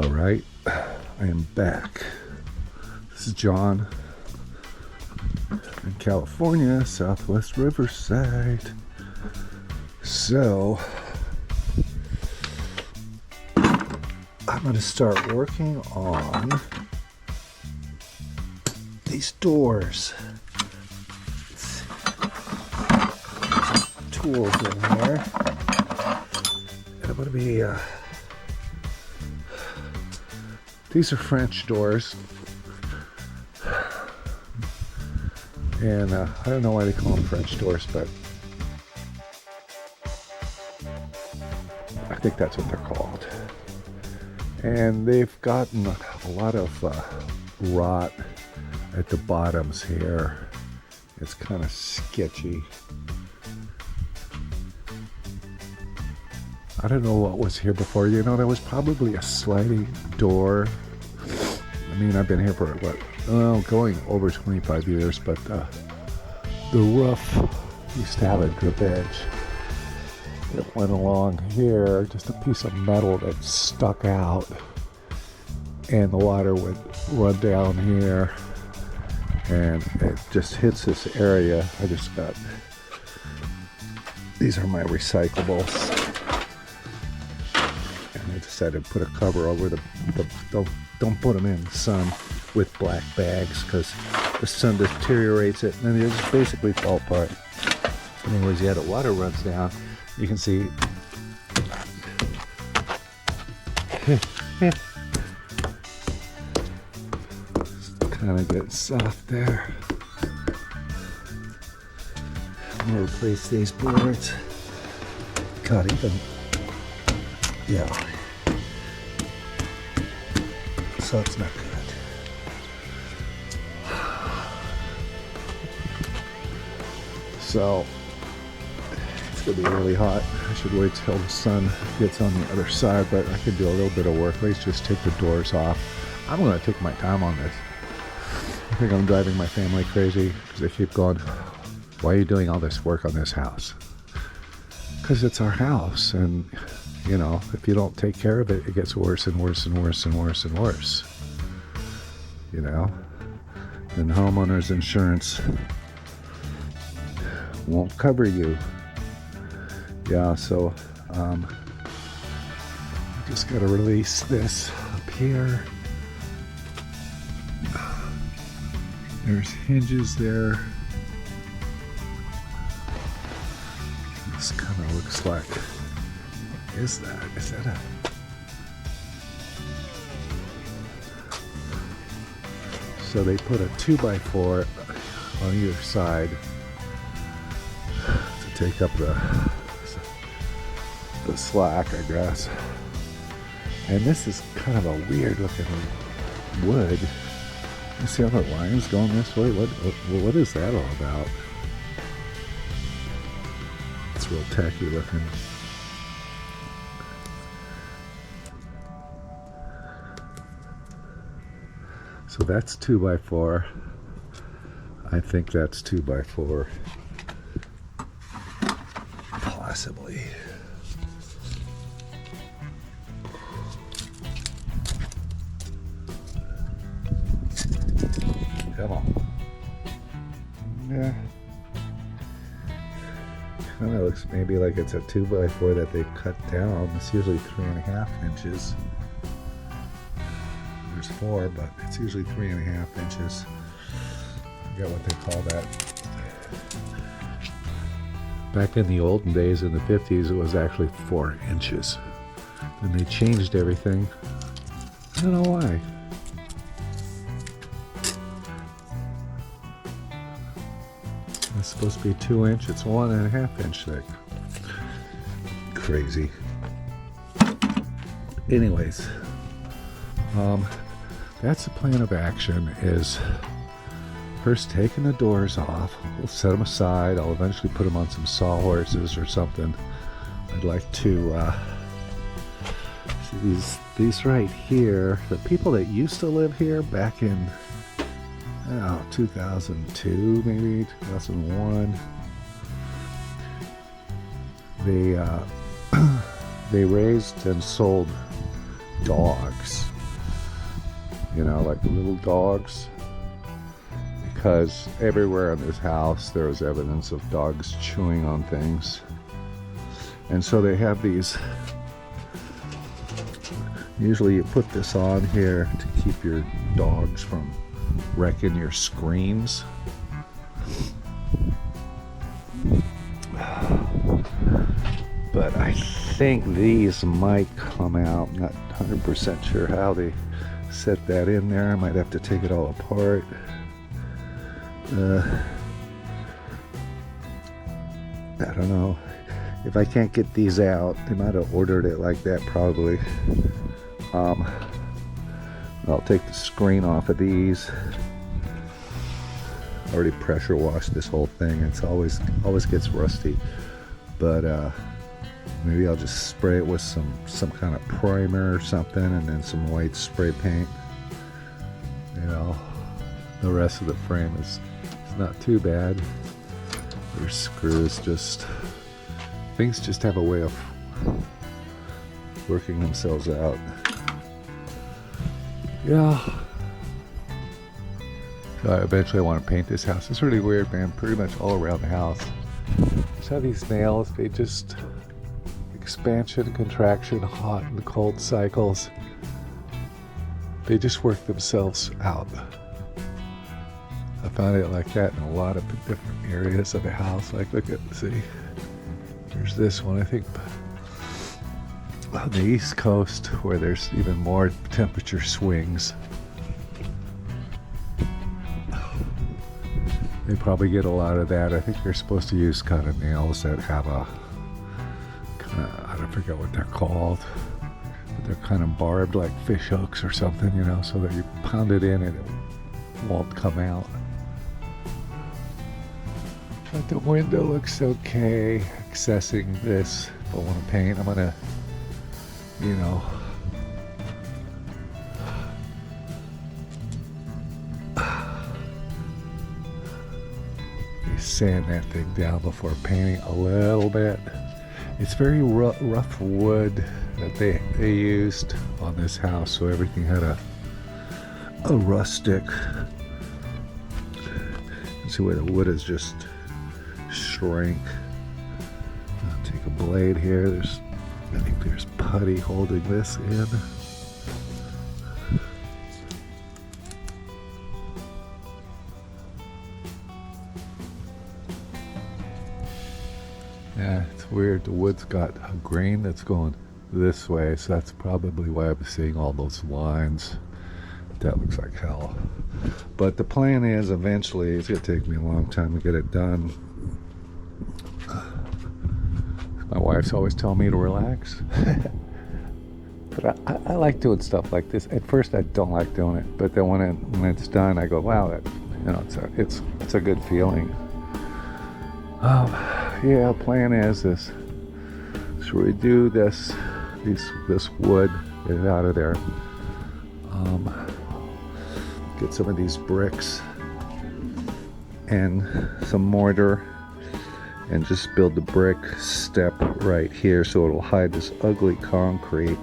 All right, I am back. This is John in California, Southwest Riverside. So, I'm going to start working on these doors. Tools in here. And I'm going to be these are French doors, and I don't know why they call them French doors, but I think that's what they're called. And they've gotten a lot of rot at the bottoms here. It's kind of sketchy. I don't know what was here before. You know, there was probably a sliding door. I mean, I've been here for, going over 25 years, but the roof used to have a drip edge. It went along here, just a piece of metal that stuck out, and the water would run down here, and it just hits this area. I just got, these are my recyclables. I decided to put a cover over the don't put them in the sun with black bags because the sun deteriorates it and then they just basically fall apart. Anyways, yeah, the water runs down. You can see kind of get soft there. I'm gonna replace these boards. God, even yeah. So it's not good. So it's gonna be really hot. I should wait till the sun gets on the other side, but I could do a little bit of work. Let's just take the doors off. I'm gonna take my time on this. I think I'm driving my family crazy because they keep going, why are you doing all this work on this house? Because it's our house, and you know, if you don't take care of it, it gets worse and worse and worse and worse and worse. You know, and homeowners insurance won't cover you. Yeah, so just gotta release this up here. There's hinges there. This kind of looks like, what is that? Is that a... So they put a 2x4 on either side to take up the slack, I guess. And this is kind of a weird looking wood. You see how the line's going this way? What is that all about? It's real tacky looking. So that's 2x4. I think that's 2x4. Possibly. Come on. Yeah. Kind of looks maybe like it's a 2x4 that they cut down. It's usually 3.5 inches. There's 4, but it's usually 3.5 inches. I forget what they call that. Back in the olden days, in the 50s, it was actually 4 inches. And they changed everything. I don't know why. It's supposed to be 2 inch. It's 1.5 inch thick. Crazy. Anyways, that's the plan of action, is first taking the doors off. We'll set them aside. I'll eventually put them on some sawhorses or something. I'd like to see these right here. The people that used to live here back in 2002, maybe 2001, they raised and sold dogs. you know, like little dogs, because everywhere in this house there was evidence of dogs chewing on things. And so they have these, usually you put this on here to keep your dogs from wrecking your screens. But I think these might come out. I'm not 100% sure how they set that in there. I might have to take it all apart. I don't know. If I can't get these out, they might have ordered it like that probably. I'll take the screen off of these. I already pressure washed this whole thing. It's always gets rusty. But maybe I'll just spray it with some kind of primer or something, and then some white spray paint. You know, the rest of the frame is not too bad. There's screws, just things just have a way of working themselves out. Yeah. So I eventually want to paint this house. It's really weird, man. Pretty much all around the house. Just have these nails. They just expansion, contraction, hot and cold cycles. They just work themselves out. I found it like that in a lot of different areas of the house. Like, look at, see, there's this one, I think, on the East Coast, where there's even more temperature swings. They probably get a lot of that. I think they're supposed to use kind of nails that have a kind of, I don't forget what they're called, but they're kind of barbed like fish hooks or something, you know, so that you pound it in and it won't come out. But the window looks okay. Accessing this, if I want to paint, I'm gonna, you know, sand that thing down before painting a little bit. It's very rough wood that they used on this house, so everything had a rustic. You see where the wood is just shrink. I'll take a blade here. I think there's putty holding this in. Yeah, it's weird. The wood's got a grain that's going this way, so that's probably why I'm seeing all those lines. That looks like hell. But the plan is eventually, it's going to take me a long time to get it done. My wife's always telling me to relax. But I like doing stuff like this. At first I don't like doing it, but then when it's done, I go, wow, that, you know, it's a good feeling. Yeah, plan is this. So we do this wood, get it out of there. Get some of these bricks and some mortar, and just build the brick step right here so it'll hide this ugly concrete.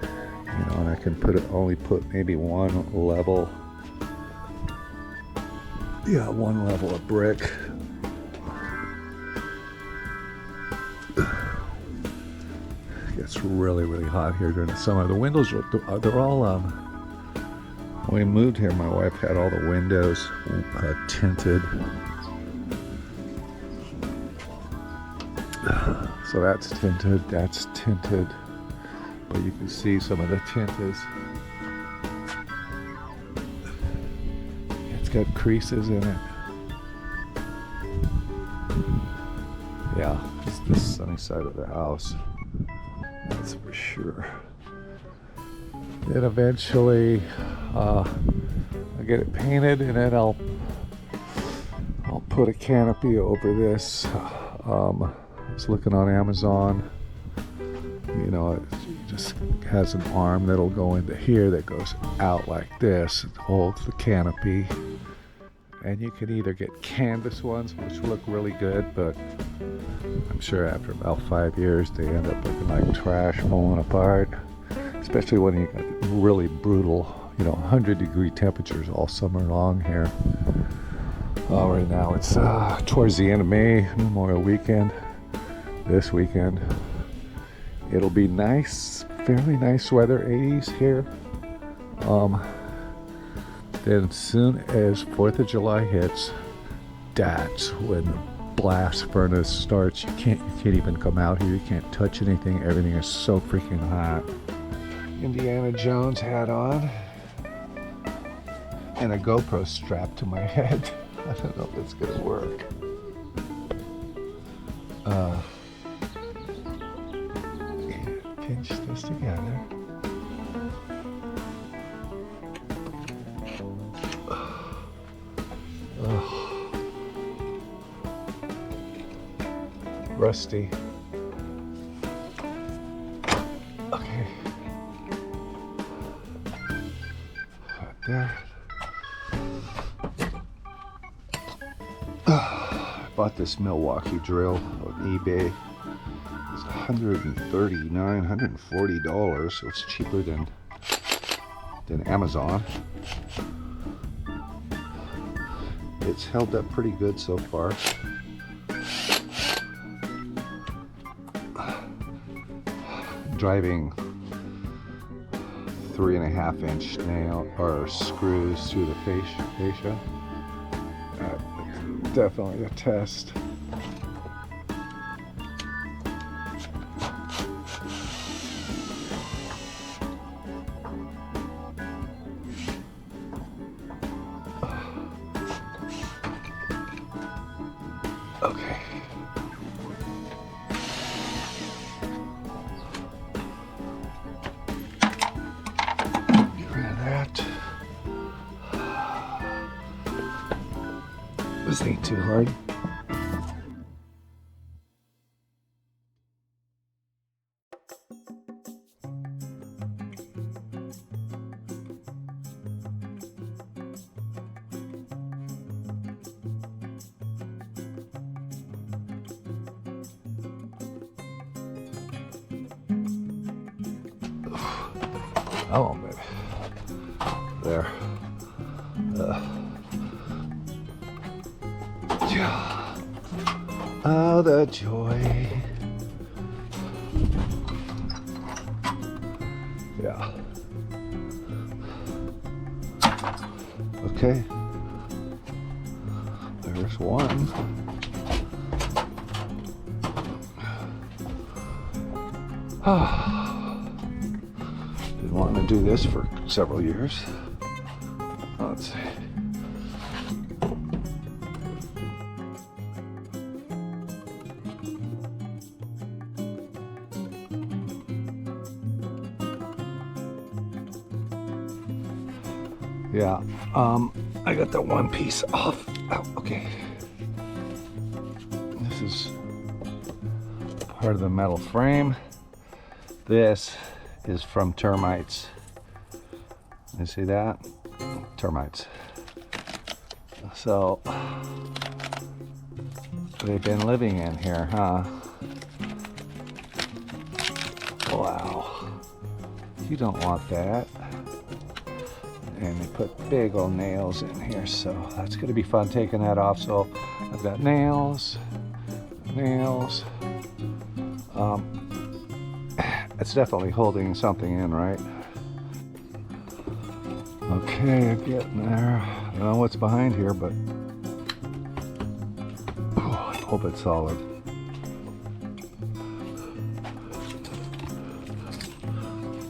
You know, and I can only put maybe one level. Yeah, one level of brick. It's really, really hot here during the summer. The windows they're all when we moved here, my wife had all the windows tinted. So that's tinted, but you can see some of the tint is, it's got creases in it. Yeah, it's the sunny side of the house, that's for sure. Then eventually I'll get it painted, and then I'll put a canopy over this. I was looking on Amazon, you know, it just has an arm that'll go into here that goes out like this. It holds the canopy, and you can either get canvas ones, which look really good, but I'm sure after about 5 years they end up looking like trash, falling apart, especially when you got really brutal 100-degree temperatures all summer long here. Right now it's towards the end of May, Memorial Weekend. This weekend it'll be nice, fairly nice weather, 80s here. Then as soon as 4th of July hits, that's when the blast furnace starts. You can't even come out here. You can't touch anything. Everything is so freaking hot. Indiana Jones hat on and a GoPro strapped to my head. I don't know if it's gonna work. Pinch this together. Rusty. Okay. Like that. I bought this Milwaukee drill on eBay. It's $139, $140, so it's cheaper than Amazon. It's held up pretty good so far. Driving 3.5-inch nail or screws through the fascia. Definitely a test. Okay. Get rid of that. This ain't too hard. Oh, baby. There. Oh, the joy. Yeah. Okay. There's one. Been wanting to do this for several years. Let's see. Yeah, I got the one piece off. Oh, okay. This is part of the metal frame. This is from termites. You see that? Termites. So they've been living in here, huh? Wow. You don't want that. And they put big old nails in here, so that's going to be fun taking that off. So I've got nails. It's definitely holding something in, right? Okay, I'm getting there. I don't know what's behind here, but I hope it's solid.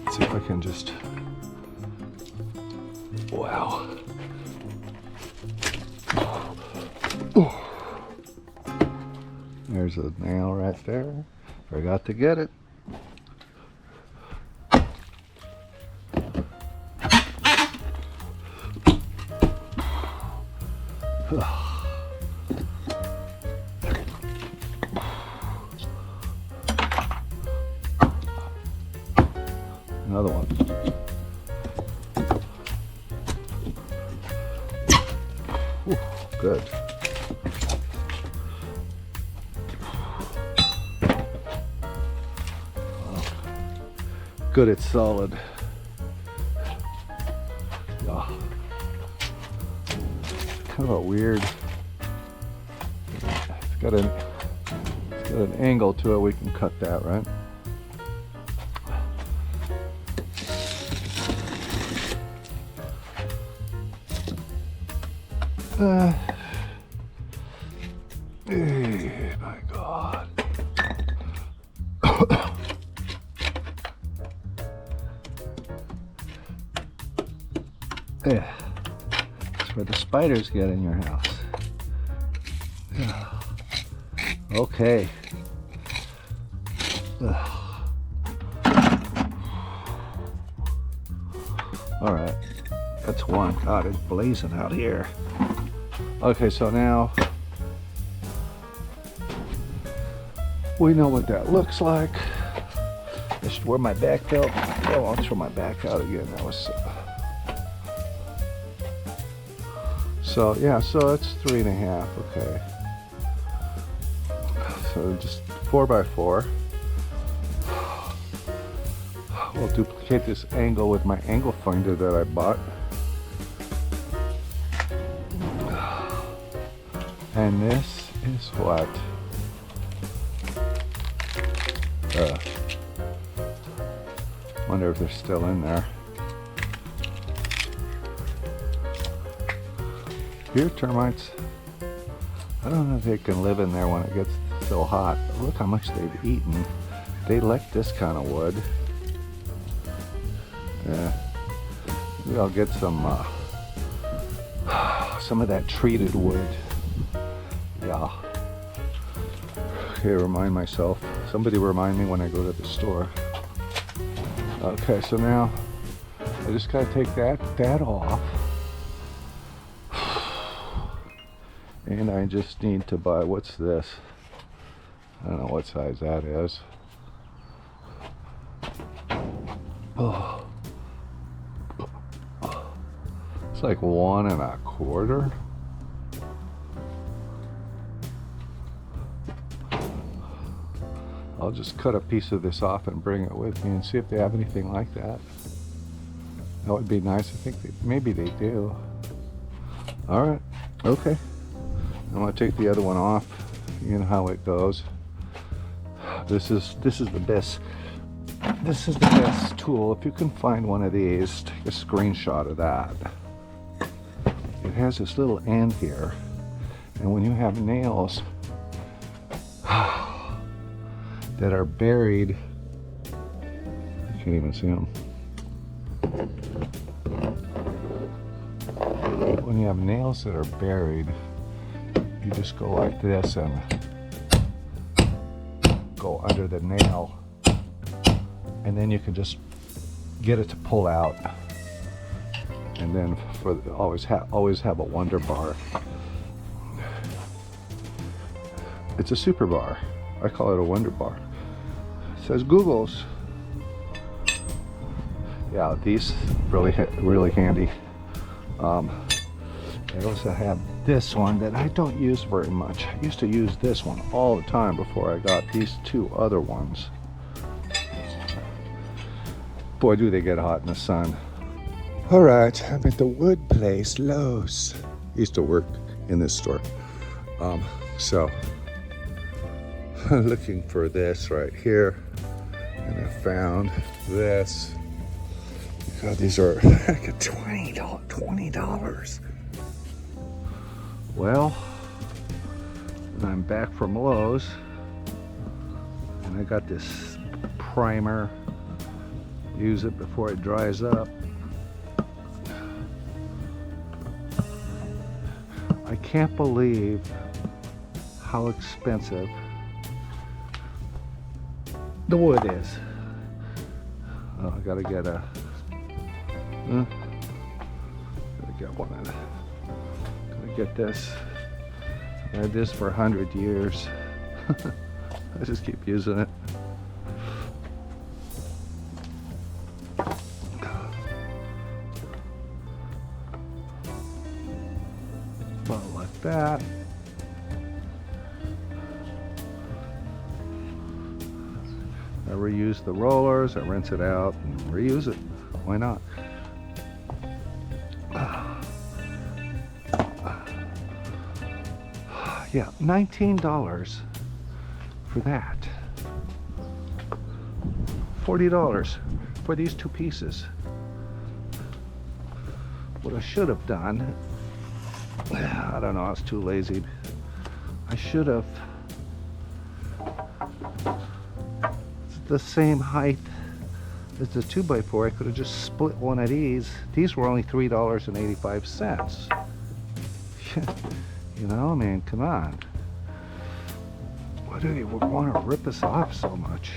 Let's see if I can just... Wow. There's a nail right there. Forgot to get it. Another one. Ooh, good. Good, it's solid. kind of a weird. It's got an angle to it. We can cut that, right? Hey, my God. Yeah. That's where the spiders get in your house. Yeah. Okay. All right. That's one. God, it's blazing out here. Okay, so now we know what that looks like. I should wear my back belt. Oh, I'll throw my back out again. That was so yeah. So it's 3.5. Okay. So just 4x4. We'll duplicate this angle with my angle finder that I bought. And this is what? Wonder if they're still in there. Here, termites. I don't know if they can live in there when it gets so hot. Look how much they've eaten. They like this kind of wood. Yeah. Maybe I'll get some of that treated wood. Yeah. Okay, remind myself. Somebody remind me when I go to the store. Okay, so now I just gotta take that off. And I just need to buy, what's this? I don't know what size that is. Oh. It's like 1 1/4. I'll just cut a piece of this off and bring it with me and see if they have anything like that. That would be nice. I think maybe they do. All right. Okay. I'm gonna take the other one off. You know how it goes. This is the best. This is the best tool. If you can find one of these, take a screenshot of that. It has this little end here, and when you have nails that are buried, I can't even see them. When you have nails that are buried, you just go like this and go under the nail, and then you can just get it to pull out. And then always have a Wonder Bar. It's a super bar. I call it a Wonder Bar. It says Google's. Yeah, these really handy. I also have this one that I don't use very much. I used to use this one all the time before I got these two other ones. Boy, do they get hot in the sun. All right, I'm at the wood place, Lowe's. I used to work in this store. So I'm looking for this right here, and I found this. God, these are like $20. Well, I'm back from Lowe's, and I got this primer. Use it before it dries up. I can't believe how expensive the wood is. Oh, I gotta get a. Gotta get one. Gotta get this. I had this for 100 years. I just keep using it. Well, like that. I reuse the rollers, I rinse it out and reuse it. Why not? Yeah, $19 for that. $40 for these 2 pieces. What I should have done, I don't know, I was too lazy. I should have, it's the same height as the 2x4. I could have just split one of these. These were only $3.85. You know, I mean, come on. Why do you want to rip us off so much?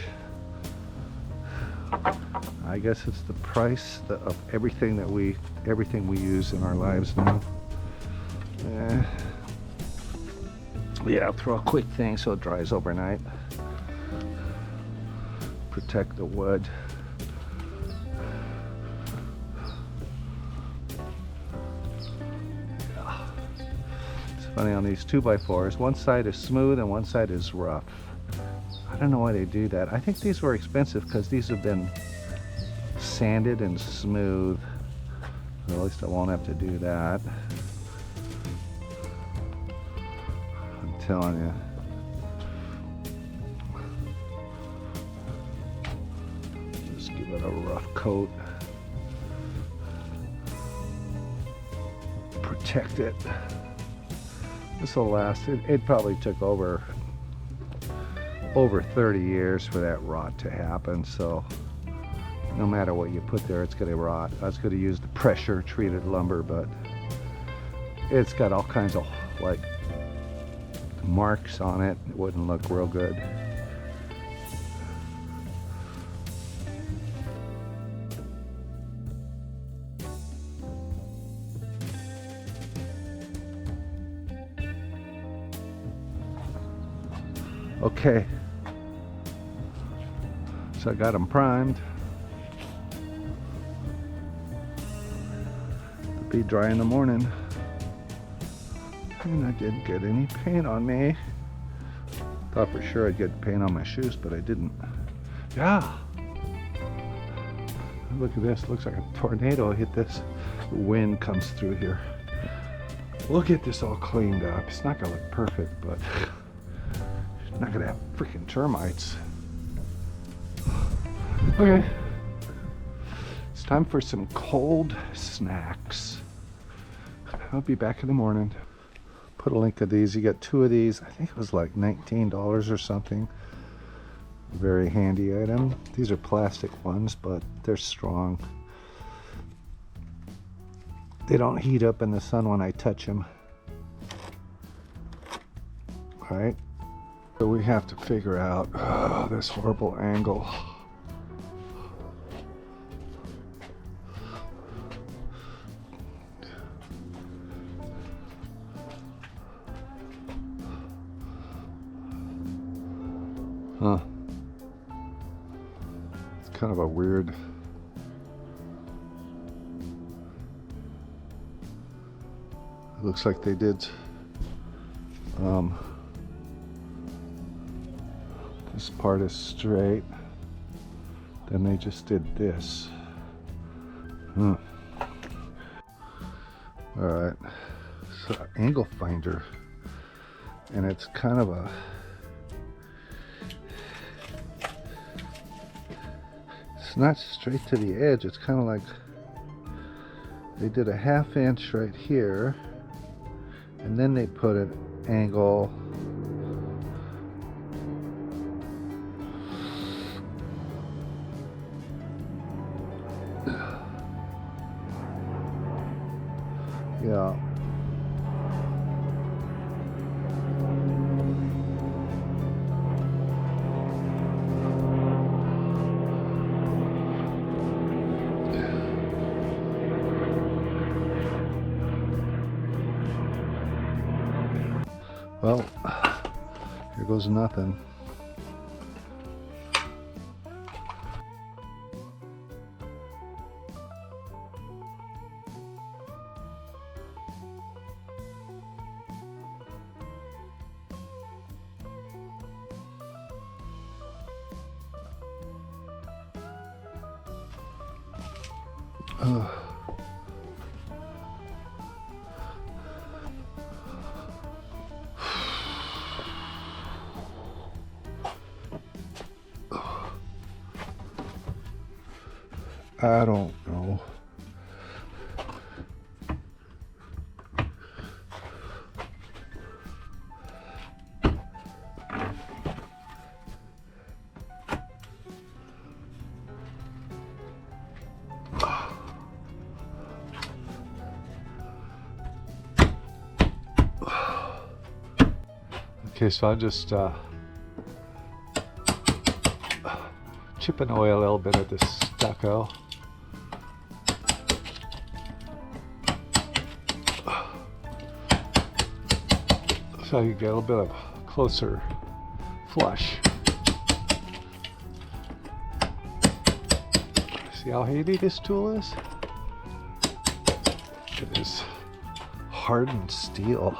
I guess it's the price of everything we use in our lives now. Yeah, I'll throw a quick thing so it dries overnight. Protect the wood. It's funny on these 2x4s, one side is smooth and one side is rough. I don't know why they do that. I think these were expensive because these have been sanded and smooth. Well, at least I won't have to do that. I'm telling you. Just give it a rough coat. Protect it. This will last. It probably took over 30 years for that rot to happen, so no matter what you put there, it's going to rot. I was going to use the pressure treated lumber, but it's got all kinds of like marks on it. It wouldn't look real good. Okay, so I got them primed. They'll be dry in the morning. And I didn't get any paint on me. Thought for sure I'd get paint on my shoes, but I didn't. Yeah. Look at this. Looks like a tornado hit this. The wind comes through here. We'll get this all cleaned up. It's not gonna look perfect, but it's not gonna have freaking termites. Okay. It's time for some cold snacks. I'll be back in the morning. Put a link of these. You get 2 of these. I think it was like $19 or something. Very handy item. These are plastic ones, but they're strong. They don't heat up in the sun when I touch them. All right. So we have to figure out this horrible angle. Huh. It's kind of a weird. It looks like they did this part is straight, then they just did this. All right, so angle finder, and it's kind of a, it's not straight to the edge. It's kind of like they did a 1/2 inch right here, and then they put an angle yeah. Well, here goes nothing. I don't know. Okay, so I'm just chipping away a little bit of this stucco. So you get a little bit of closer flush. See how handy this tool is? It is hardened steel.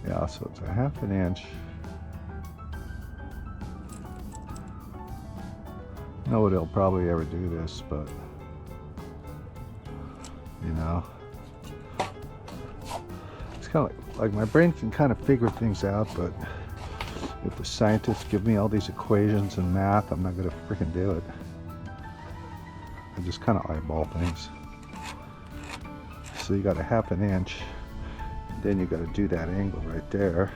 Yeah, so it's a 1/2 inch. Nobody'll probably ever do this, but you know, it's kind of like my brain can kind of figure things out, but if the scientists give me all these equations and math, I'm not gonna freaking do it. I just kind of eyeball things. So you got a 1/2 inch. Then you got to do that angle right there,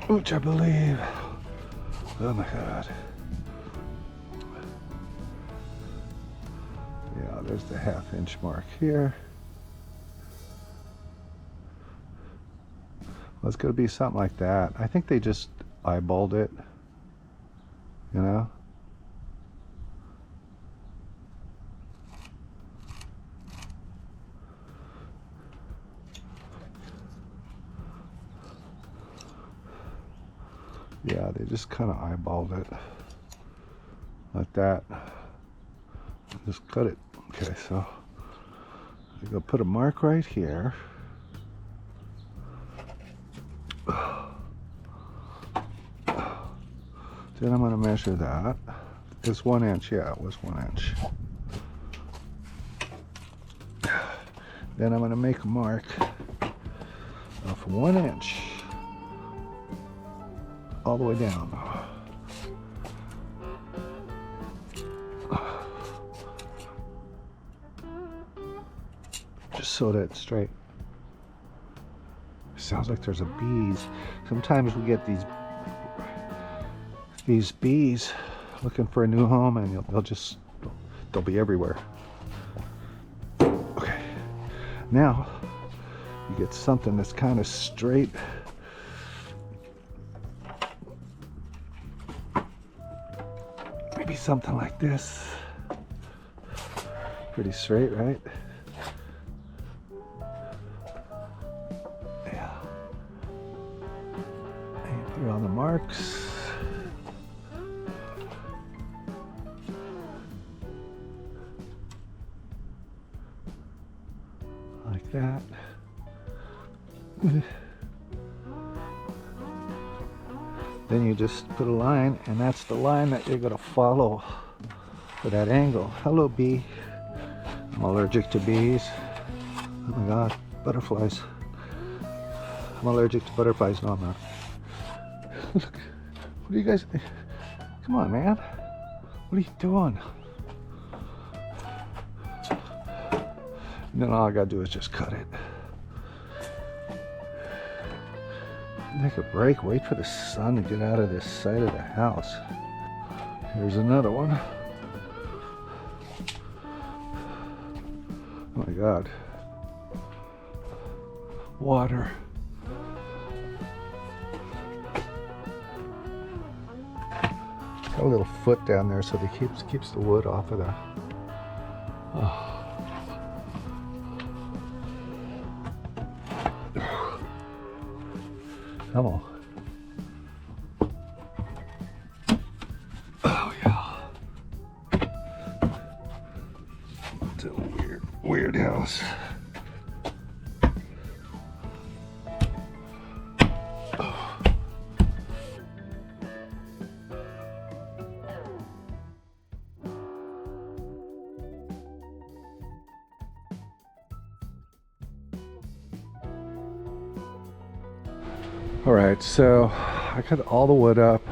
which I believe, oh my god, yeah, there's the 1/2 inch mark here. Well, it's going to be something like that. I think they just eyeballed it, you know. Yeah, they just kind of eyeballed it like that. Just cut it. Okay, so I'm gonna put a mark right here. Then I'm gonna measure that. It's 1 inch. Yeah, it was 1 inch. Then I'm gonna make a mark of 1 inch. All the way down. Just so that it's straight. Sounds like there's a bees. Sometimes we get these bees looking for a new home, and they'll be everywhere. Okay, now you get something that's kind of straight. Maybe something like this. Pretty straight, right? Yeah. And put it on the marks. Like that. Then you just put a line, and that's the line that you're going to follow for that angle. Hello, bee. I'm allergic to bees. Oh my god, butterflies. I'm allergic to butterflies. No, I'm not. Look, what are you guys... Come on, man. What are you doing? And then all I gotta do is just cut it. Take a break, wait for the sun to get out of this side of the house. Here's another one. Oh my god. Water. Got a little foot down there so that keeps the wood off of the... Oh. Come on. Oh yeah. It's a weird house. All right, so I got all the wood up.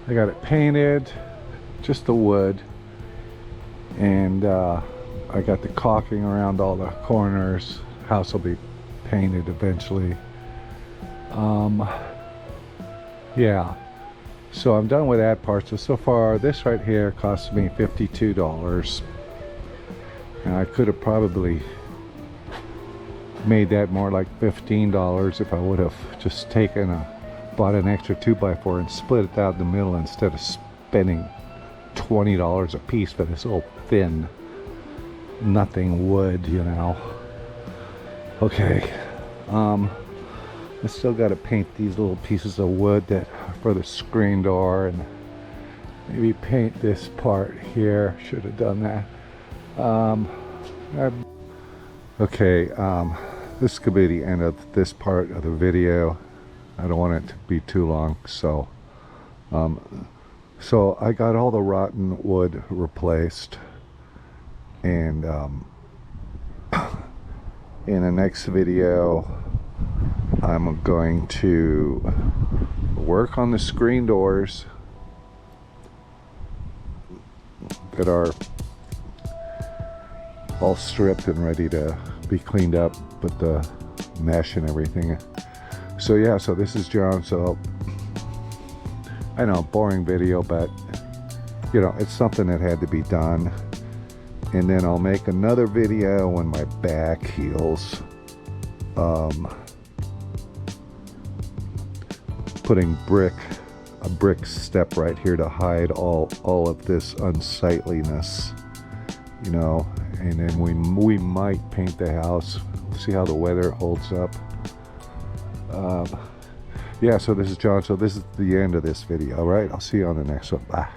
I got it painted, just the wood, and I got the caulking around all the corners. House will be painted eventually. Yeah, so I'm done with that part. So far this right here cost me $52, and I could have probably made that more like $15 if I would have just bought an extra 2x4 and split it out in the middle instead of spending $20 a piece for this old thin nothing wood, you know. Okay, I still got to paint these little pieces of wood that for the screen door, and maybe paint this part here. Should have done that. Okay, this could be the end of this part of the video. I don't want it to be too long, so so I got all the rotten wood replaced, and in the next video I'm going to work on the screen doors that are all stripped and ready to be cleaned up with the mesh and everything. So yeah, so this is John. So I know, boring video, but you know, it's something that had to be done. And then I'll make another video when my back heals, putting a brick step right here to hide all of this unsightliness, you know. And then we might paint the house. See how the weather holds up. Yeah, so this is John. So this is the end of this video. All right, I'll see you on the next one. Bye.